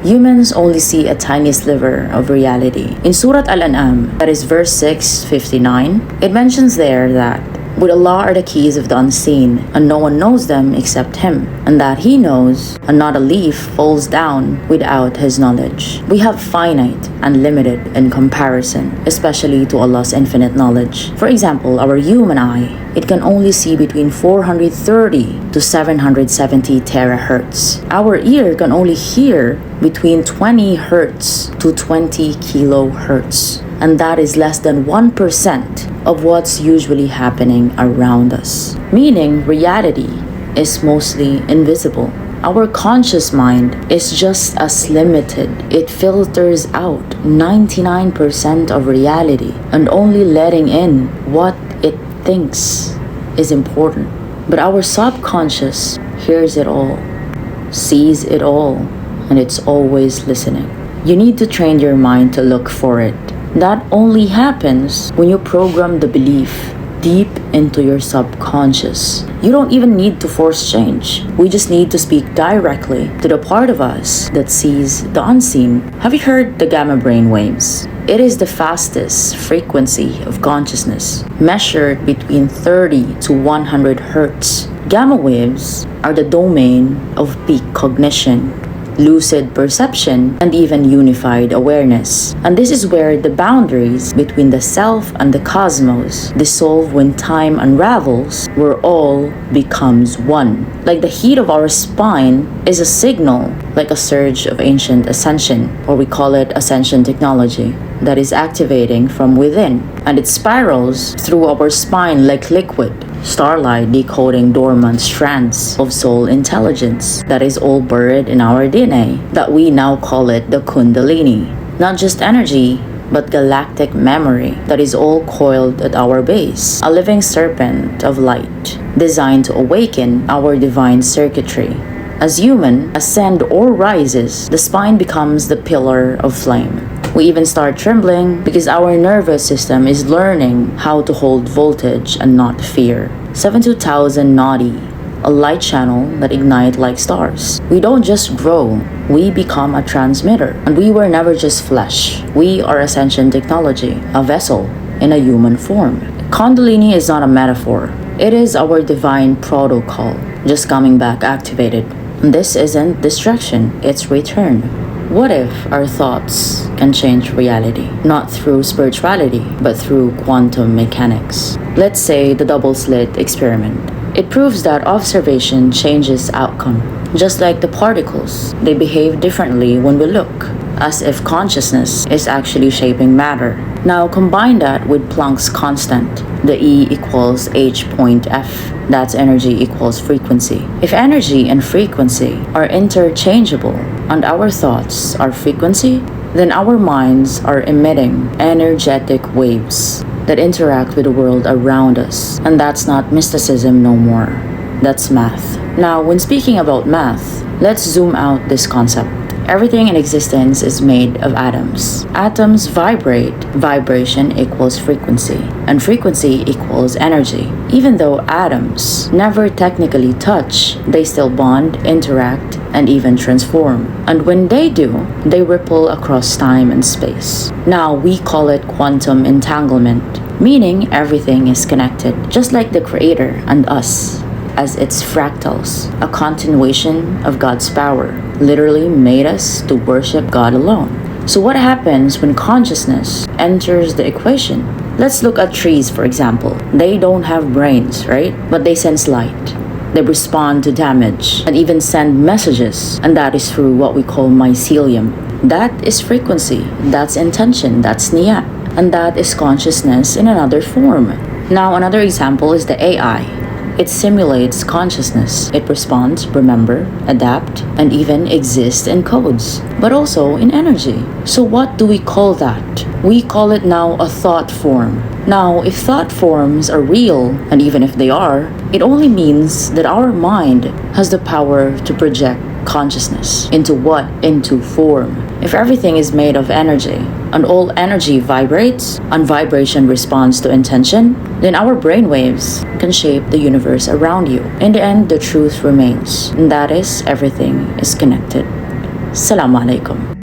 Humans only see a tiny sliver of reality. In Surat Al-An'am, that is verse 659, it mentions there that with Allah are the keys of the unseen, and no one knows them except Him, and that He knows, and not a leaf falls down without His knowledge. We have finite and limited in comparison, especially to Allah's infinite knowledge. For example, our human eye, it can only see between 430 to 770 terahertz. Our ear can only hear between 20 hertz to 20 kilohertz. And that is less than 1% of what's usually happening around us. Meaning, reality is mostly invisible. Our conscious mind is just as limited. It filters out 99% of reality and only letting in what it thinks is important. But our subconscious hears it all, sees it all, and it's always listening. You need to train your mind to look for it. That only happens when you program the belief deep into your subconscious. You don't even need to force change. We just need to speak directly to the part of us that sees the unseen. Have you heard the gamma brain waves? It is the fastest frequency of consciousness, measured between 30 to 100 hertz. Gamma waves are the domain of peak cognition, lucid perception, and even unified awareness. And this is where the boundaries between the self and the cosmos dissolve when time unravels, where all becomes one. Like the heat of our spine is a signal, like a surge of ancient ascension, or we call it ascension technology, that is activating from within. And it spirals through our spine like liquid, starlight decoding dormant strands of soul intelligence that is all buried in our DNA, that we now call it the Kundalini. Not just energy, but galactic memory that is all coiled at our base, a living serpent of light designed to awaken our divine circuitry. As human ascend or rises, the spine becomes the pillar of flame. We even start trembling because our nervous system is learning how to hold voltage and not fear. 72,000 Nadi, a light channel that ignite like stars. We don't just grow, we become a transmitter. And we were never just flesh. We are ascension technology, a vessel in a human form. Kundalini is not a metaphor. It is our divine protocol, just coming back activated. And this isn't distraction, it's return. What if our thoughts can change reality? Not through spirituality, but through quantum mechanics. Let's say the double slit experiment. It proves that observation changes outcome. Just like the particles, they behave differently when we look, as if consciousness is actually shaping matter. Now combine that with Planck's constant, the E equals h point f. That's energy equals frequency. If energy and frequency are interchangeable and our thoughts are frequency, then our minds are emitting energetic waves that interact with the world around us. And that's not mysticism no more. That's math. Now, when speaking about math, let's zoom out this concept. Everything in existence is made of atoms. Atoms vibrate. Vibration equals frequency, and frequency equals energy. Even though atoms never technically touch, they still bond, interact, and even transform. And when they do, they ripple across time and space. Now, we call it quantum entanglement, meaning everything is connected, just like the Creator and us, as its fractals, a continuation of God's power, literally made us to worship God alone. So what happens when consciousness enters the equation? Let's look at trees, for example. They don't have brains, right? But they sense light. They respond to damage and even send messages, and that is through what we call mycelium. That is frequency, that's intention, that's niyat, and that is consciousness in another form. Now, another example is the AI. It simulates consciousness. It responds, remember, adapt, and even exist in codes, but also in energy. So what do we call that? We call it now a thought form. Now, if thought forms are real, and even if they are, it only means that our mind has the power to project consciousness into what? Into form. If everything is made of energy, and all energy vibrates, and vibration responds to intention, then our brainwaves can shape the universe around you. In the end, the truth remains, and that is, everything is connected. Assalamu alaikum.